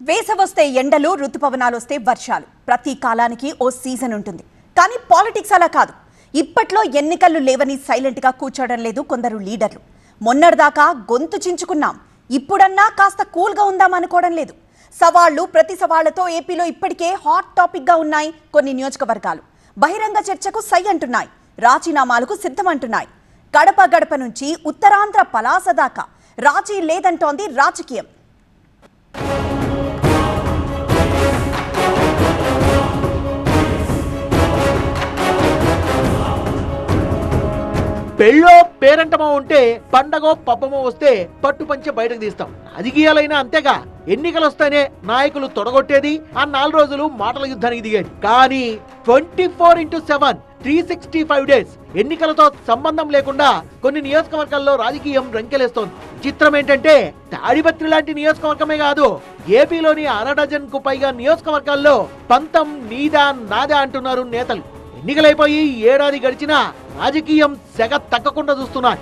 వేసవొస్తే ఎండలు, ఋతుపవనాలొస్తే వర్షాలు. ప్రతి కాలానికి ఓ సీజన్ ఉంటుంది. కానీ పాలిటిక్స్ అలా కాదు. ఇప్పట్లో ఎన్నికలు లేవని సైలెంట్ గా కూర్చోవడం లేదు కొందరు లీడర్లు. మొన్నటిదాకా గొంతు చించుకున్నాం, ఇప్పుడన్నా కాస్త కూల్ గా ఉందాం అనుకోవడం లేదు. సవాళ్లు ప్రతి సవాళ్లతో ఏపీలో ఇప్పటికే హాట్ టాపిక్ గా ఉన్నాయి కొన్ని నియోజకవర్గాలు. బహిరంగ చర్చకు సై అంటున్నాయి, రాజీనామాలకు సిద్ధమంటున్నాయి. గడప గడప నుంచి ఉత్తరాంధ్ర పలాస దాకా రాజీ లేదంటోంది రాజకీయం. పెళ్ళో పేరంటమో ఉంటే పండగో పబ్బమో వస్తే పట్టుపంచె బయటకు తీస్తాం. రాజకీయాలైనా అంతేగా. ఎన్నికలు వస్తేనే నాయకులు తొడగొట్టేది, ఆ 4 రోజులు మాటల యుద్ధానికి దిగేది. కానీ 24/7 365 డేస్ ఎన్నికలతో సంబంధం లేకుండా కొన్ని నియోజకవర్గాల్లో రాజకీయం రంకెలేస్తోంది. చిత్రం ఏంటంటే తాడిపత్రి లాంటి నియోజకవర్గమే కాదు, ఏపీలోని 1 డజన్కు పైగా నియోజకవర్గాల్లో పంతం నీదా నాదా అంటున్నారు నేతలు. ఎన్నికలైపోయి ఏడాది గడిచినా రాజకీయం సెగ తగ్గకుండా చూస్తున్నారు.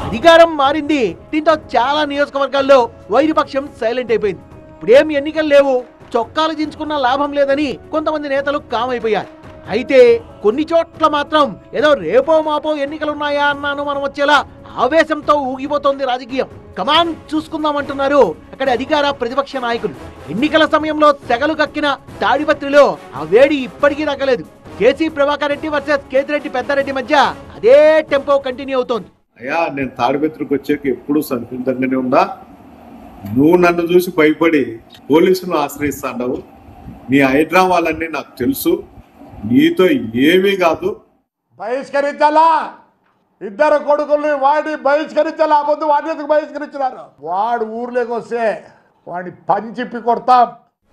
అధికారం మారింది, దీంతో చాలా నియోజకవర్గాల్లో వైరుపక్షం సైలెంట్ అయిపోయింది. ఇప్పుడేం ఎన్నికలు లేవు, చొక్కాలు దించుకున్న లాభం లేదని కొంతమంది నేతలు కామైపోయారు. అయితే కొన్ని చోట్ల మాత్రం ఏదో రేపో మాపో ఎన్నికలున్నాయా అన్న అనుమానం వచ్చేలా ఆవేశంతో ఊగిపోతోంది రాజకీయం. కమాన్ చూసుకుందామంటున్నారు అక్కడి అధికార ప్రతిపక్ష నాయకులు. ఎన్నికల సమయంలో సెగలు కక్కిన తాడిపత్రిలో ఆ వేడి ఇప్పటికీ తగ్గలేదు. కేసీ ప్రభాకర్ రెడ్డి వర్సెస్ కేతిరెడ్డి పెద్దారెడ్డి మధ్య అదే టెంపో కంటిన్యూ అవుతోంది. అయ్యా, నేను తాడిపత్రికి వచ్చాక ఎప్పుడు సంతృప్తంగానే ఉందా. నువ్వు నన్ను చూసి భయపడి పోలీసులను ఆశ్రయిస్తాండవు. నీ హైడ్రా వాళ్ళన్నీ నాకు తెలుసు, నీతో ఏమీ కాదు. బహిష్కరించాలా? 2 కొడుకుల్ని వాడిని బహిష్కరించాలా? ముందు వాడిని ఎందుకు బహిష్కరించినారు? వాడు ఊర్లోకి వస్తే వాడిని పంచిప్పి కొడతాం.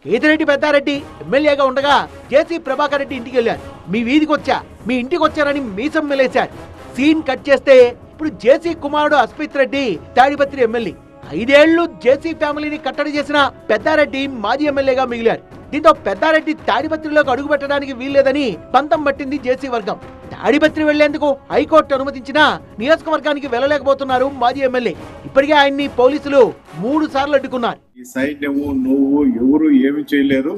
కేతిరెడ్డి పెద్దారెడ్డి ఎమ్మెల్యేగా ఉండగా కేసీ ప్రభాకర్ రెడ్డి ఇంటికి వెళ్ళారు. మీ వీధికి వచ్చా, మీ ఇంటికి వచ్చారని మీసం మెలేశారు. సీన్ కట్ చేస్తే ఇప్పుడు జేసీ కుమారుడు అస్మిత్ రెడ్డి తాడిపత్రి ఎమ్మెల్యే. 5 ఏళ్లు జేసీ ఫ్యామిలీని కట్టడి చేసిన పెద్దారెడ్డి మాజీ ఎమ్మెల్యేగా మిగిలారు. దీంతో పెద్దారెడ్డి తాడిపత్రిలోకి అడుగు పెట్టడానికి వీల్లేదని పంతం పట్టింది జేసీ వర్గం. తాడిపత్రి వెళ్లేందుకు హైకోర్టు అనుమతించినా నియోజకవర్గానికి వెళ్ళలేకపోతున్నారు మాజీ ఎమ్మెల్యే. ఇప్పటికే ఆయన్ని పోలీసులు 3 సార్లు అడ్డుకున్నారు. ఈ సైన్యము నువ్వు ఎవరు ఏమి చేయలేరు.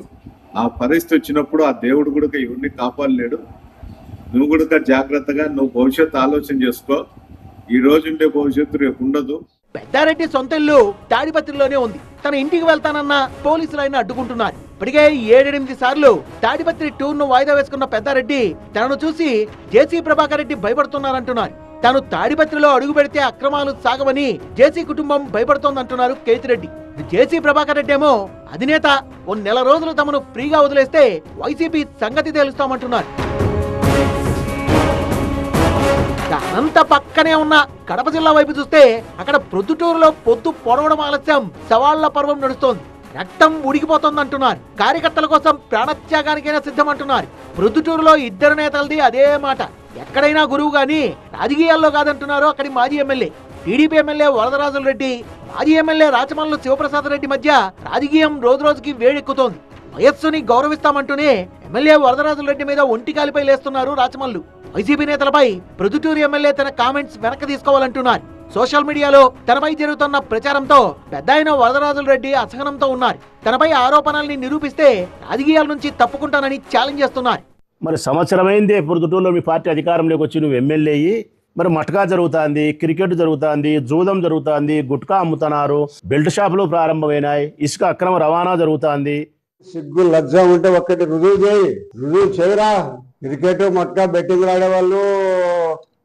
ఆ పరిస్థితి వచ్చినప్పుడు ఆ దేవుడు కూడా ఎవరిని కాపాడలేడు. నువ్వు కూడా జాగ్రత్తగా నువ్వు భవిష్యత్తు ఆలోచన చేసుకో. ఈ రోజు ఉండే భవిష్యత్తు రేపు ఉండదు. పెద్దారెడ్డి సొంత ఇల్లు తాడిపత్రిలోనే ఉంది. తన ఇంటికి వెళ్తానన్న పోలీసులు ఆయన అడ్డుకుంటున్నారు. ఇప్పటికే 7-8 సార్లు తాడిపత్రి టూర్ను వాయిదా వేసుకున్న పెద్దారెడ్డి తనను చూసి జేసీ ప్రభాకర్ రెడ్డి భయపడుతున్నారంటున్నారు. తాను తాడిపత్రిలో అడుగు పెడితే అక్రమాలు సాగవని జేసీ కుటుంబం భయపడుతోందంటున్నారు కేతిరెడ్డి. జేసీ ప్రభాకర్ రెడ్డి ఏమో అధినేత ఓ 1 నెల రోజులు తమను ఫ్రీగా వదిలేస్తే వైసీపీ సంగతి తెలుస్తామంటున్నారు. అనంత పక్కనే ఉన్న కడప జిల్లా వైపు చూస్తే అక్కడ ప్రొద్దుటూరులో పొద్దు పొడవడం ఆలస్యం, సవాళ్ల పర్వం నడుస్తోంది. రక్తం ఉడికిపోతోందంటున్నారు. కార్యకర్తల కోసం ప్రాణత్యాగానికైనా సిద్ధమంటున్నారు. ప్రొద్దుటూరులో 2 నేతలది అదే మాట. ఎక్కడైనా గురువు గాని రాజకీయాల్లో కాదంటున్నారు అక్కడి మాజీ ఎమ్మెల్యే. టీడీపీ ఎమ్మెల్యే వరదరాజుల రెడ్డి, మాజీ ఎమ్మెల్యే రాచమల్లు శివప్రసాద్ రెడ్డి మధ్య రాజకీయం రోజు రోజుకి వేడెక్కుతోంది. వయస్సుని గౌరవిస్తామంటూనే ఎమ్మెల్యే వరదరాజుల రెడ్డి మీద ఒంటికాలిపై లేస్తున్నారు రాచమల్లు. వైసీపీ నేతలపై ప్రొద్దుటూరు ఎమ్మెల్యే తన కామెంట్స్ వెనక్కి తీసుకోవాలంటున్నారు. సోషల్ మీడియాలో తనపై జరుగుతున్న ప్రచారంతో పెద్దాయన వరదరాజుల రెడ్డి అసహనంతో ఉన్నారు. తనపై ఆరోపణల్ని నిరూపిస్తే రాజకీయాల నుంచి తప్పుకుంటానని ఛాలెంజ్ చేస్తున్నారు. మరి సంవత్సరమైందే ప్రొద్దుటూరులో మీ పార్టీ అధికారంలోకి వచ్చి నువ్వు ఎమ్మెల్యే అయ్యి, మరి మటకా జరుగుతుంది, క్రికెట్ జరుగుతుంది, జూదం జరుగుతుంది, గుట్కా అమ్ముతున్నారు, బెల్ట్ షాపులు ప్రారంభమైనాయి, ఇసుక అక్రమ రవాణా జరుగుతుంది. సిగ్గు లజ్జ ఉంటే ఒక్కటి రుజువు చేయరా. క్రికెట్ మట్కా బెట్టింగ్ ఆడేవాళ్ళు,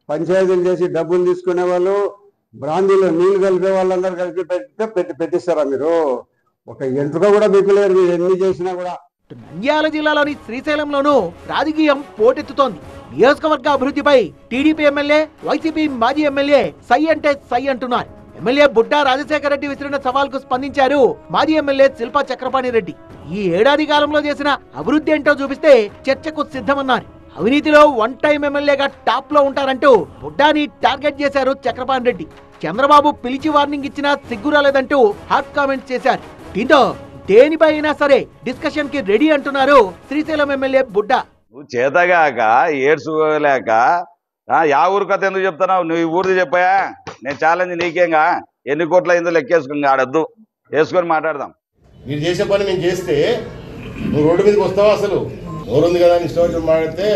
పంచాయతీలు చేసి డబ్బులు తీసుకునే వాళ్ళు, బ్రాందీలో నీళ్లు కలిపే వాళ్ళందరూ కలిపి పెట్టిస్తారా మీరు? ఒక ఎంట్రుక కూడా మీకు లేరు మీరు ఎన్ని చేసినా కూడా. నంద్యాల జిల్లాలోని శ్రీశైలంలోనూ రాజకీయం పోటెత్తుతోంది. నియోజకవర్గ అభివృద్ధిపై టీడీపీ ఎమ్మెల్యే, వైసీపీ మాజీ ఎమ్మెల్యే సై అంటే సై అంటున్నారు. ఎమ్మెల్యే బుడ్డా రాజశేఖర రెడ్డి విసిరిన సవాల్కు స్పందించారు మాజీ ఎమ్మెల్యే శిల్పా చక్రపాణి రెడ్డి. ఈ ఏడాది కాలంలో చేసిన అభివృద్ధి ఏంటో చూపిస్తే చర్చకు సిద్ధమన్నారు. అవినీతిలో 1 టైం ఎమ్మెల్యేగా టాప్ లో ఉంటారంటూ బుడ్డాని టార్గెట్ చేశారు చక్రపాణి రెడ్డి. చంద్రబాబు పిలిచి వార్నింగ్ ఇచ్చినా సిగ్గురాలేదంటూ హాట్ కామెంట్స్ చేశారు. దీంతో దేనిపై అయినా సరే డిస్కషన్ కి రెడీ అంటున్నారు శ్రీశైలం ఎమ్మెల్యే బుడ్డా. చేతగాక ఏడ్చుకోలేక యా ఊరు కథ ఎందుకు చెప్తున్నావు? నువ్వు ఈ ఊరిది చెప్పాయా? నేను ఛాలెంజ్ నీకేంగా, ఎన్ని కోట్ల అయిందో లెక్కేసుకుని ఆడద్దు, వేసుకొని మాట్లాడదాం. మీరు చేసే పని మేము చేస్తే నువ్వు రోడ్డు మీదకి వస్తావా? అసలు నోరుంది కదా అని ఇష్టం వచ్చి మాట్లాడితే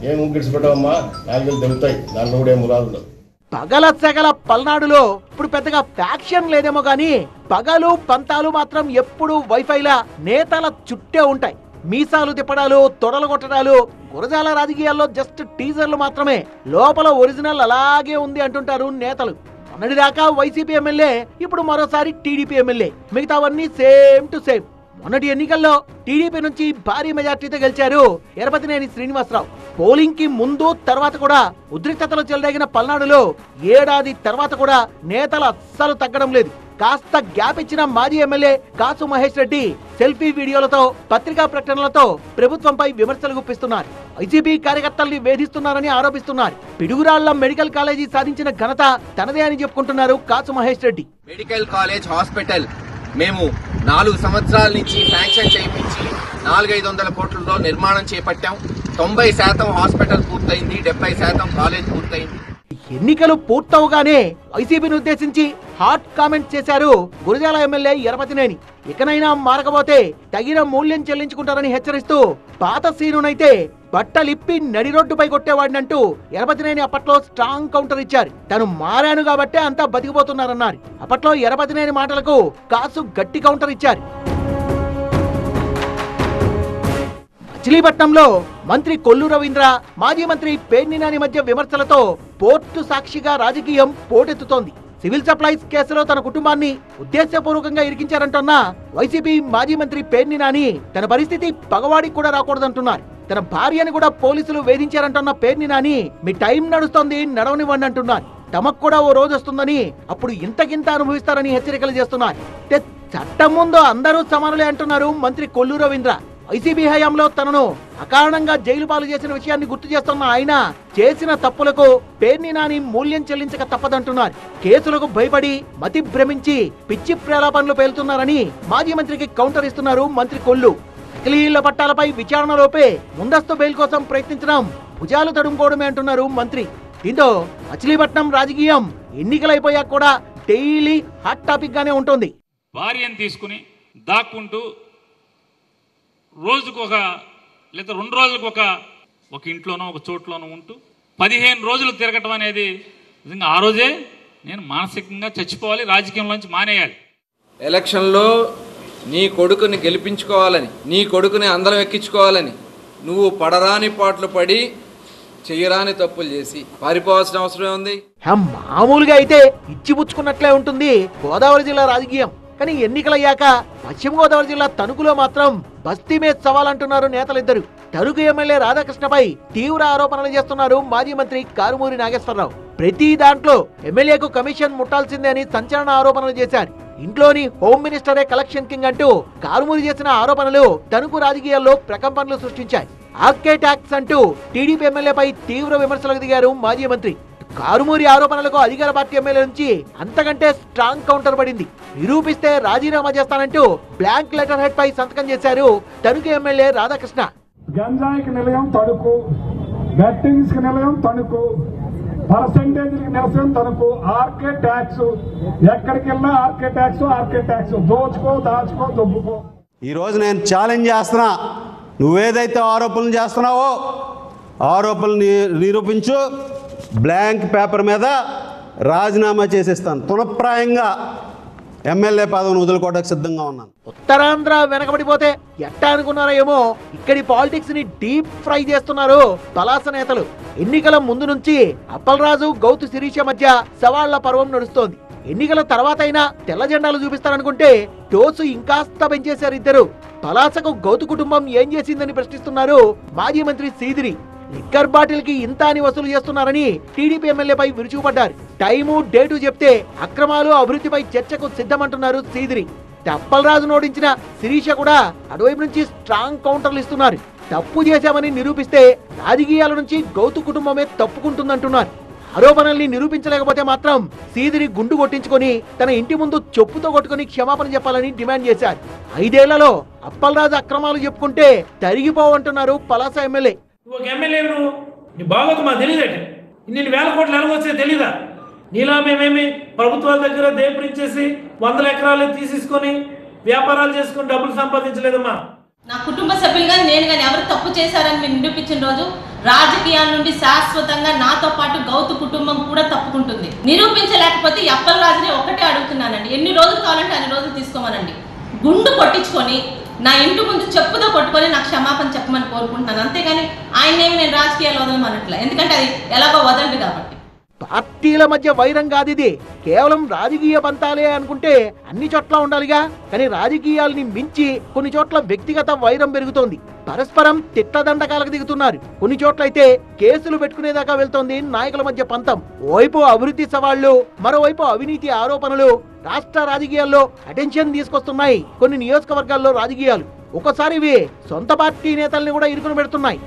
ఏం గిడిచిపెట్టావమ్మా, 4 వేలు దెబ్బతాయి, దానిలో కూడా ఏం ములాదు ఉండదు. పగల సెగల పల్నాడులో ఇప్పుడు పెద్దగా ఫ్యాక్షన్ లేదేమో గానీ పగలు పంతాలు మాత్రం ఎప్పుడు వైఫైలా నేతల చుట్టే ఉంటాయి. మీసాలు తిప్పడాలు, తొడలు కొట్టడాలు, గురజాల రాజకీయాల్లో జస్ట్ టీజర్లు మాత్రమే, లోపల ఒరిజినల్ అలాగే ఉంది అంటుంటారు నేతలు. మొన్నటిదాకా వైసీపీ ఎమ్మెల్యే, ఇప్పుడు మరోసారి టీడీపీ ఎమ్మెల్యే, మిగతావన్నీ సేమ్ టు సేమ్. మొన్నటి ఎన్నికల్లో టీడీపీ నుంచి భారీ మెజార్టీతో గెలిచారు ఎరపతినేని శ్రీనివాసరావు. పోలింగ్ కి ముందు తర్వాత కూడా ఉద్రిక్తతలు చెలరేగిన పల్నాడులో ఏడాది తర్వాత కూడా నేతలు అస్సలు తగ్గడం లేదు. కాస్త గ్యాప్ ఇచ్చిన మాజీ ఎమ్మెల్యే కాసు మహేష్ రెడ్డి సెల్ఫీ వీడియోలతో, పత్రికా ప్రకటనలతో ప్రభుత్వంపై విమర్శలు గుప్పిస్తున్నారు. వైసీపీ కార్యకర్తల్ని వేధిస్తున్నారని ఆరోపిస్తున్నారు. పిడుగురాళ్ల మెడికల్ కాలేజీ సాధించిన ఘనత తనదే అని చెప్పుకుంటున్నారు Kasu Mahesh Reddy. Medical college hospital మేము 4 సంవత్సరాల నుంచి శాంక్షన్ చేయించి 400-500 కోట్లతో నిర్మాణం చేపట్టాం. 90% హాస్పిటల్ పూర్తయింది, 70% కాలేజ్ పూర్తయింది. ఎన్నికలు పూర్తవగానే వైసీపీని ఉద్దేశించి హాట్ కామెంట్ చేశారు గురజాల ఎమ్మెల్యే ఎరపతినేని. ఇకనైనా మారకపోతే తగిన మూల్యం చెల్లించుకుంటారని హెచ్చరిస్తూ పాత సీనునైతే బట్టలిప్పి నడి రోడ్డుపై కొట్టేవాడినంటూ ఎరపతినేని అప్పట్లో స్ట్రాంగ్ కౌంటర్ ఇచ్చారు. తను మారాను కాబట్టే అంతా బతికిపోతున్నారన్నారు. అప్పట్లో ఎరపతినేని మాటలకు కాసు గట్టి కౌంటర్ ఇచ్చారు. మచిలీపట్నంలో మంత్రి కొల్లు రవీంద్ర, మాజీ మంత్రి పేర్ని నాని మధ్య విమర్శలతో పోర్టు సాక్షిగా రాజకీయం పోటెత్తుతోంది. సివిల్ సప్లైస్ కేసులో తన కుటుంబాన్ని ఉద్దేశపూర్వకంగా ఇరికించారంటున్న వైసీపీ మాజీ మంత్రి పేర్ని నాని తన పరిస్థితి పగవాడికి కూడా రాకూడదంటున్నారు. తన భార్యను కూడా పోలీసులు వేధించారంటున్న పేర్ని నాని మీ టైం నడుస్తోంది, నడవనివ్వండి అంటున్నారు. తమకు కూడా ఓ రోజు వస్తుందని, అప్పుడు ఇంతకింత అనుభవిస్తారని హెచ్చరికలు చేస్తున్నారు. చట్టం ముందు అందరూ సమానులే అంటున్నారు మంత్రి కొల్లు రవీంద్ర. వైసీపీ హయాంలో తనను అకారణంగా జైలు పాలు చేసిన విషయాన్ని గుర్తు చేస్తున్న ఆయన చేసిన తప్పులకు పేర్ని నాని మూల్యం చెల్లించక తప్పదంటున్నారు. కేసులకు భయపడి మతి భ్రమించి పిచ్చి ప్రేలాపనలు పేలుతున్నారని మాజీ మంత్రికి కౌంటర్ ఇస్తున్నారు మంత్రి కొల్లు. నకిలీళ్ల పట్టాలపై విచారణలోపే ముందస్తు బెయిల్ కోసం ప్రయత్నించడం భుజాలు తడుముకోవడమే అంటున్నారు మంత్రి. దీంతో మచిలీపట్నం రాజకీయం ఎన్నికలైపోయాక కూడా డైలీ హాట్ టాపిక్ గానే ఉంటుంది. భార్యను తీసుకుని దాక్కుంటూ రోజుకొక లేదా 2 రోజులకు ఒక ఇంట్లోనో ఒక చోట్లోనో ఉంటూ 15 రోజులు తిరగటం అనేది నిజంగా ఆ రోజే నేను మానసికంగా చచ్చిపోవాలి, రాజకీయంలోంచి మానేయాలి. ఎలక్షన్లో నీ కొడుకుని గెలిపించుకోవాలని, నీ కొడుకుని అందరం ఎక్కించుకోవాలని నువ్వు పడరాని పాటలు పడి చెయ్యరాని తప్పులు చేసి పారిపోవాల్సిన అవసరం ఉంది. మామూలుగా అయితే ఇచ్చిపుచ్చుకున్నట్లే ఉంటుంది గోదావరి జిల్లా రాజకీయం. కానీ ఎన్నికలయ్యాక పశ్చిమ గోదావరి జిల్లా తణుకులో మాత్రం బస్తీ మీద సవాలంటున్నారు నేతలిద్దరు. తణుకు ఎమ్మెల్యే రాధాకృష్ణపై తీవ్ర ఆరోపణలు చేస్తున్నారు మాజీ మంత్రి కారుమూరి నాగేశ్వరరావు. ప్రతి దాంట్లో ఎమ్మెల్యేకు కమిషన్ ముట్టాల్సిందే అని సంచలన ఆరోపణలు చేశారు. ఇంట్లోని హోమ్ మినిస్టరే కలెక్షన్ కింగ్ అంటూ కారుమూరి చేసిన ఆరోపణలు తణుకు రాజకీయాల్లో ప్రకంపనలు సృష్టించాయి. ఆర్కే ట్యాక్స్ అంటూ టీడీపీ ఎమ్మెల్యేపై తీవ్ర విమర్శలకు దిగారు మాజీ మంత్రి. కారుమూరి ఆరోపణలకు అధికార పార్టీ ఎమ్మెల్యే నుంచి అంతకంటే స్ట్రాంగ్ కౌంటర్ పడింది. నిరూపిస్తే రాజీనామా చేస్తానంటూ బ్లాంక్ లెటర్ హెడ్ పై సంతకం చేశారు తణుకు ఎమ్మెల్యే రాధాకృష్ణ. గంజాయికి నిలయం తణుకు, బెట్టింగ్స్ కి నిలయం తణుకు, పర్సెంటేజ్ కి నిలయం తణుకు, ఆర్కే ట్యాక్స్ ఎక్కడికి వెళ్ళినా ఆర్కే ట్యాక్స్ దోచుకో, దాచుకో, దొబ్బుకో. ఈ రోజు నేను ఛాలెంజ్ చేస్తున్నా, నువ్వేదైతే ఆరోపణలు చేస్తున్నావో ఆరోపణలు నిరూపించు, బ్లాంక్ పేపర్ మీద రాజీనామా చేసేస్తాను. తునప్రాయంగా ఎమ్మెల్యే పదవిని వదులుకోవడానికి సిద్ధంగా ఉన్నాను. ఉత్తరాంధ్ర వెనకబడిపోతే ఎట్టా అనుకున్నారో ఏమో, ఇక్కడి పాలిటిక్స్ ని డీప్ ఫ్రై చేస్తున్నారు పలాస నేతలు. ఎన్నికల ముందు నుంచి అప్పలరాజు, గౌతు శిరీష మధ్య సవాళ్ల పర్వం నడుస్తోంది. ఎన్నికల తర్వాత అయినా తెల్ల జెండాలు చూపిస్తారనుకుంటే డోసు ఇంకాస్త పెంచేశారు ఇద్దరు. పలాసకు గౌతు కుటుంబం ఏం చేసిందని ప్రశ్నిస్తున్నారు మాజీ మంత్రి సీదిరి. లిక్కర్ బాటిల్ కి ఇంత అని వసూలు చేస్తున్నారని టీడీపీ ఎమ్మెల్యేపై విరుచుకుపడ్డారు. టైము డేటు చెప్తే అక్రమాలు, అభివృద్ధిపై చర్చకు సిద్ధమంటున్నారు సీదిరి. అప్పలరాజు నోడించిన శిరీష కూడా అటువైపు నుంచి స్ట్రాంగ్ కౌంటర్లు ఇస్తున్నారు. తప్పు చేశామని నిరూపిస్తే రాజకీయాల నుంచి గౌతు కుటుంబమే తప్పుకుంటుందంటున్నారు. ఆరోపణల్ని నిరూపించలేకపోతే మాత్రం సీదిరి గుండు కొట్టించుకొని తన ఇంటి ముందు చెప్పుతో కొట్టుకుని క్షమాపణ చెప్పాలని డిమాండ్ చేశారు. 5 ఏళ్లలో అప్పలరాజు అక్రమాలు చెప్పుకుంటే తరిగిపోవంటున్నారు పలాస ఎమ్మెల్యే. నువ్వు ఒక ఎమ్మెల్యే, నువ్వు నీ బాగోతు మాకు తెలియదట. ఇన్ని వేల కోట్లు ఎలాగొచ్చే తెలీదా? నీలా మేమేమి ప్రభుత్వాల దగ్గర దేపరించేసి 100 ఎకరాలు తీసేసుకొని వ్యాపారాలు చేసుకొని డబ్బులు సంపాదించలేదమ్మా. నా కుటుంబ సభ్యులుగా నేను కానీ ఎవరు తప్పు చేశారని మీరు నిరూపించిన రోజు రాజకీయాల నుండి శాశ్వతంగా నాతో పాటు గౌతు కుటుంబం కూడా తప్పుకుంటుంది. నిరూపించలేకపోతే అప్పలరాజుని ఒకటే అడుగుతున్నానండి, ఎన్ని రోజులు కావాలంటే అన్ని రోజులు తీసుకోమనండి. గుండు కొట్టించుకొని నా ఇంటి ముందు చెప్పుతో కొట్టుకొని నాకు క్షమాపణ చెప్పమని కోరుకుంటున్నాను. అంతేగాని ఆయనేమి నేను రాజకీయాలు వదలమనట్లే, ఎందుకంటే అది ఎలాగో వదలదు కాబట్టి. పార్టీల మధ్య వైరం కాదు ఇది, కేవలం రాజకీయ పంతాలే అనుకుంటే అన్ని చోట్ల ఉండాలిగా. కానీ రాజకీయాల్ని మించి కొన్ని చోట్ల వ్యక్తిగత వైరం పెరుగుతోంది. పరస్పరం తిట్టదండకాలకు దిగుతున్నారు. కొన్ని చోట్ల అయితే కేసులు పెట్టుకునేదాకా వెళ్తోంది నాయకుల మధ్య పంతం. ఓవైపు అభివృద్ధి సవాళ్లు, మరోవైపు అవినీతి ఆరోపణలు రాష్ట్ర రాజకీయాల్లో అటెన్షన్ తీసుకొస్తున్నాయి. కొన్ని నియోజకవర్గాల్లో రాజకీయాలు ఒక్కోసారి ఇవి సొంత పార్టీ నేతల్ని కూడా ఇరుకుని పెడుతున్నాయి.